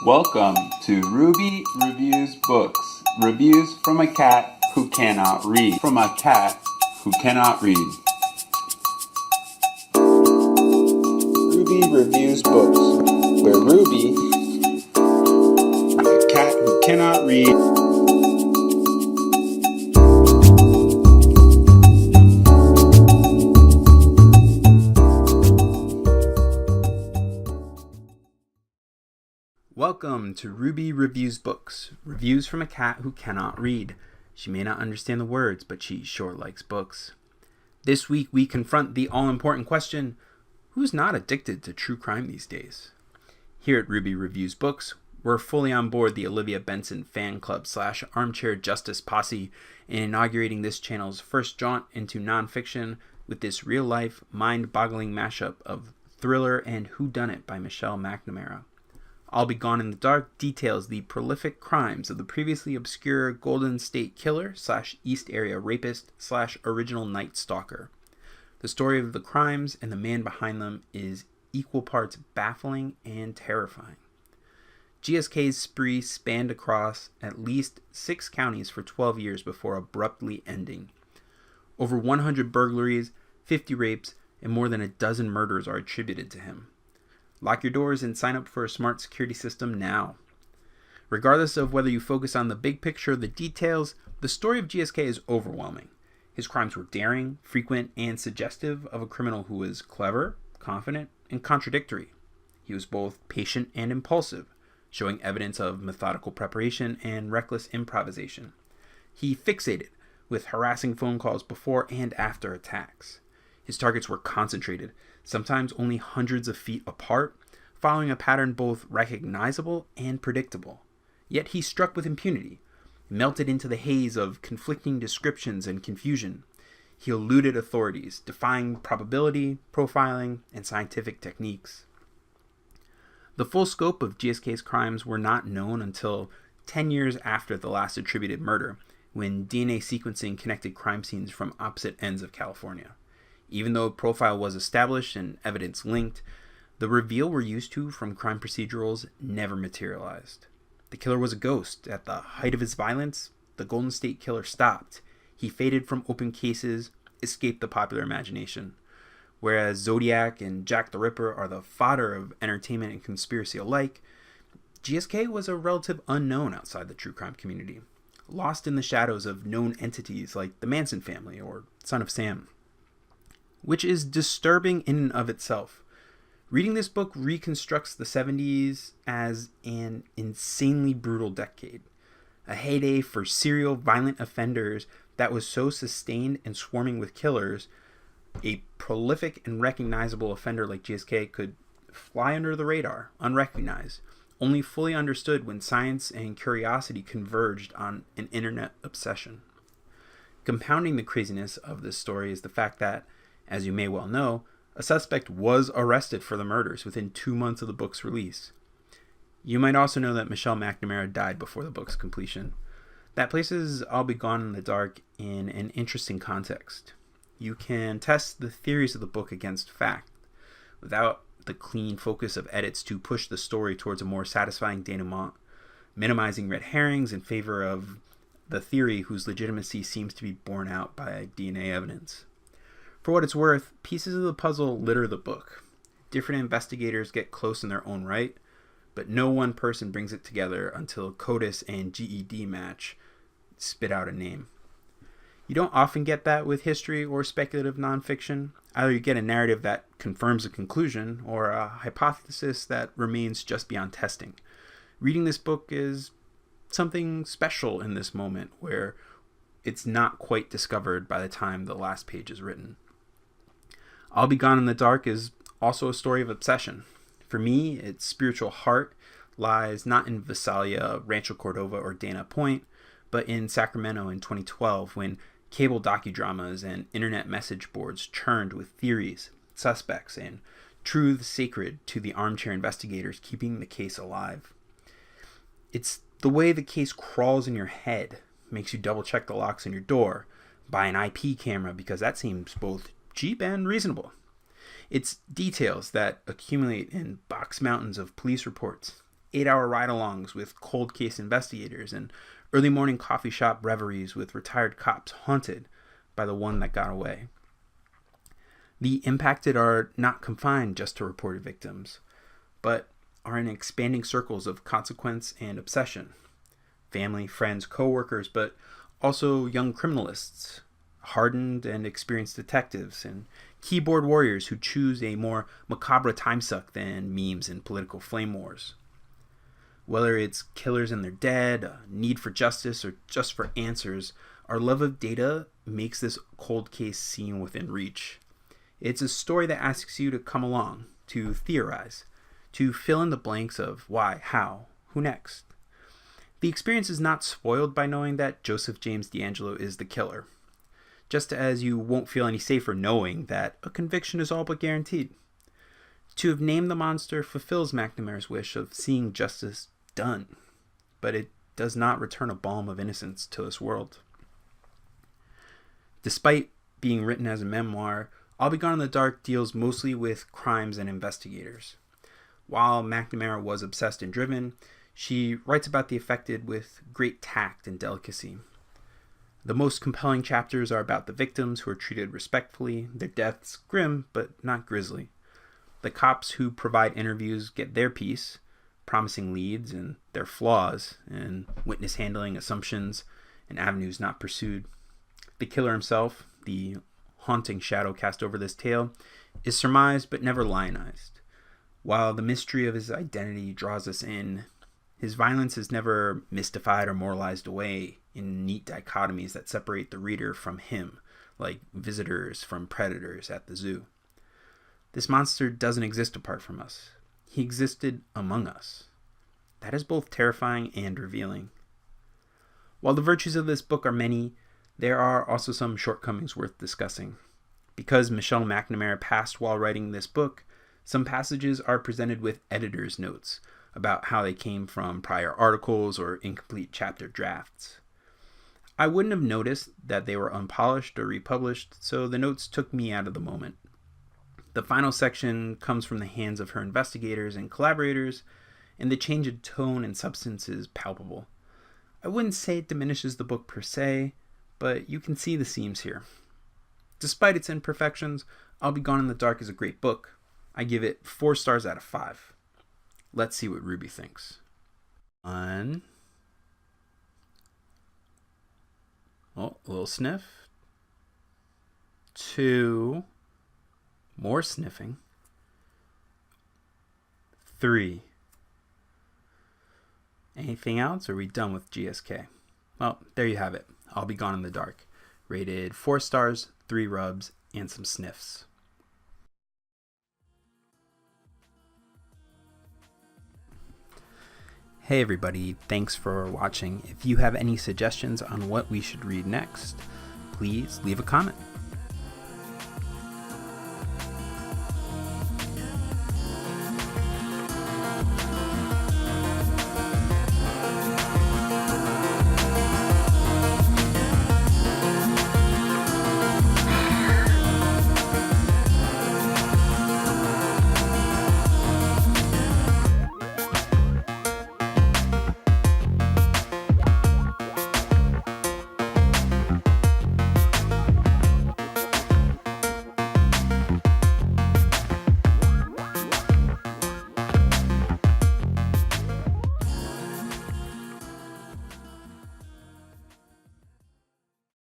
Welcome to Ruby Reviews Books. Reviews from a cat who cannot read. From a cat who cannot read. Ruby Reviews Books, where Ruby is a cat who cannot read. Welcome to Ruby Reviews Books, reviews from a cat who cannot read. She may not understand the words, but she sure likes books. This week we confront the all-important question, who's not addicted to true crime these days? Here at Ruby Reviews Books, we're fully on board the Olivia Benson fan club / armchair justice posse in inaugurating this channel's first jaunt into nonfiction with this real-life, mind-boggling mashup of thriller and whodunit by Michelle McNamara. I'll Be Gone in the Dark details the prolific crimes of the previously obscure Golden State Killer / East Area Rapist / Original Night Stalker. The story of the crimes and the man behind them is equal parts baffling and terrifying. GSK's spree spanned across at least 6 counties for 12 years before abruptly ending. Over 100 burglaries, 50 rapes, and more than a dozen murders are attributed to him. Lock your doors and sign up for a smart security system now. Regardless of whether you focus on the big picture or the details, the story of GSK is overwhelming. His crimes were daring, frequent, and suggestive of a criminal who was clever, confident, and contradictory. He was both patient and impulsive, showing evidence of methodical preparation and reckless improvisation. He fixated with harassing phone calls before and after attacks. His targets were concentrated, sometimes only hundreds of feet apart, following a pattern both recognizable and predictable. Yet he struck with impunity, melted into the haze of conflicting descriptions and confusion. He eluded authorities, defying probability, profiling, and scientific techniques. The full scope of GSK's crimes were not known until 10 years after the last attributed murder, when DNA sequencing connected crime scenes from opposite ends of California. Even though a profile was established and evidence linked, the reveal we're used to from crime procedurals never materialized. The killer was a ghost. At the height of his violence, the Golden State Killer stopped. He faded from open cases, escaped the popular imagination. Whereas Zodiac and Jack the Ripper are the fodder of entertainment and conspiracy alike, GSK was a relative unknown outside the true crime community, lost in the shadows of known entities like the Manson family or Son of Sam, which is disturbing in and of itself. Reading this book reconstructs the 70s as an insanely brutal decade, a heyday for serial violent offenders that was so sustained and swarming with killers, a prolific and recognizable offender like GSK could fly under the radar, unrecognized, only fully understood when science and curiosity converged on an internet obsession. Compounding the craziness of this story is the fact that, as you may well know, a suspect was arrested for the murders within 2 months of the book's release. You might also know that Michelle McNamara died before the book's completion. That places I'll Be Gone in the Dark in an interesting context. You can test the theories of the book against fact, without the clean focus of edits to push the story towards a more satisfying denouement, minimizing red herrings in favor of the theory whose legitimacy seems to be borne out by DNA evidence. For what it's worth, pieces of the puzzle litter the book. Different investigators get close in their own right, but no one person brings it together until CODIS and GED match spit out a name. You don't often get that with history or speculative nonfiction. Either you get a narrative that confirms a conclusion or a hypothesis that remains just beyond testing. Reading this book is something special in this moment where it's not quite discovered by the time the last page is written. I'll Be Gone in the Dark is also a story of obsession. For me, its spiritual heart lies not in Visalia, Rancho Cordova, or Dana Point, but in Sacramento in 2012 when cable docudramas and internet message boards churned with theories, suspects, and truths sacred to the armchair investigators keeping the case alive. It's the way the case crawls in your head, makes you double check the locks on your door, buy an IP camera because that seems both cheap and reasonable. It's details that accumulate in box mountains of police reports, 8-hour ride-alongs with cold case investigators and early morning coffee shop reveries with retired cops haunted by the one that got away. The impacted are not confined just to reported victims, but are in expanding circles of consequence and obsession. Family, friends, co-workers, but also young criminalists, hardened and experienced detectives, and keyboard warriors who choose a more macabre timesuck than memes and political flame wars. Whether it's killers and they're dead, a need for justice, or just for answers, our love of data makes this cold case scene within reach. It's a story that asks you to come along, to theorize, to fill in the blanks of why, how, who next. The experience is not spoiled by knowing that Joseph James DeAngelo is the killer, just as you won't feel any safer knowing that a conviction is all but guaranteed. To have named the monster fulfills McNamara's wish of seeing justice done, but it does not return a balm of innocence to this world. Despite being written as a memoir, I'll Be Gone in the Dark deals mostly with crimes and investigators. While McNamara was obsessed and driven, she writes about the affected with great tact and delicacy. The most compelling chapters are about the victims who are treated respectfully, their deaths grim but not grisly. The cops who provide interviews get their piece, promising leads and their flaws, and witness handling assumptions and avenues not pursued. The killer himself, the haunting shadow cast over this tale, is surmised but never lionized. While the mystery of his identity draws us in, his violence is never mystified or moralized away in neat dichotomies that separate the reader from him, like visitors from predators at the zoo. This monster doesn't exist apart from us. He existed among us. That is both terrifying and revealing. While the virtues of this book are many, there are also some shortcomings worth discussing. Because Michelle McNamara passed while writing this book, some passages are presented with editor's notes about how they came from prior articles or incomplete chapter drafts. I wouldn't have noticed that they were unpolished or republished, so the notes took me out of the moment. The final section comes from the hands of her investigators and collaborators, and the change in tone and substance is palpable. I wouldn't say it diminishes the book per se, but you can see the seams here. Despite its imperfections, I'll Be Gone in the Dark is a great book. I give it 4 stars out of 5. Let's see what Ruby thinks. 1. Oh, a little sniff. 2. More sniffing. 3. Anything else? Or are we done with GSK? Well, there you have it. I'll Be Gone in the Dark. Rated 4 stars, 3 rubs, and some sniffs. Hey everybody, thanks for watching. If you have any suggestions on what we should read next, please leave a comment.